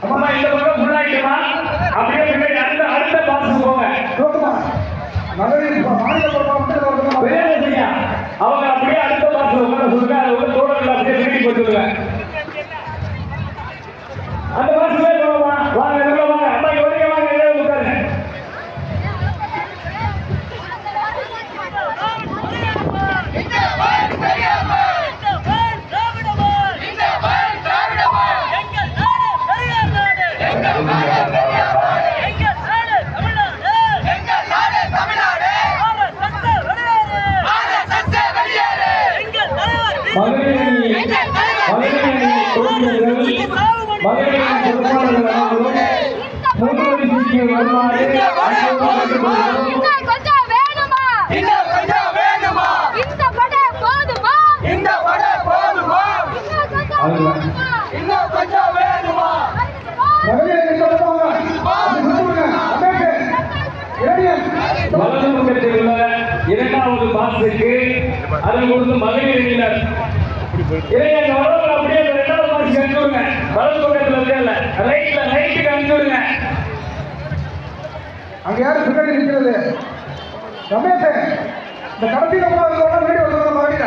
அம்மா இந்த பக்கம் முன்னாடிமா அப்படியே பின்னாடி அடுத்த பாக்ஸ் போங்க. அவங்க அப்படியே அடுத்த பாக்ஸ் உட்கார சொல்லுங்க. அதை உள்ள தோழர்கள் அப்படியே திருப்பி போட்டுருங்க. அந்த பாக்ஸ்ல போகமா வாங்க உள்ள வாங்க. அம்மா இவரே வாங்க எல்லாம் உட்காருங்க. இரண்டாவது பாக்ஸுக்கு அதில் கொடுத்து மகளிர் அணியினர் அப்படியே இரண்டாவது பாக்ஸ் அனுப்பிவிடுங்க. வலது பக்கத்தில் இல்ல ரைட்டுக்கு அனுப்பிவிடுங்க. அங்க யாரு பின்னாடி இருக்கிறது? ரமேஷ் இந்த கடைசியில் வீடியோ மகளிர்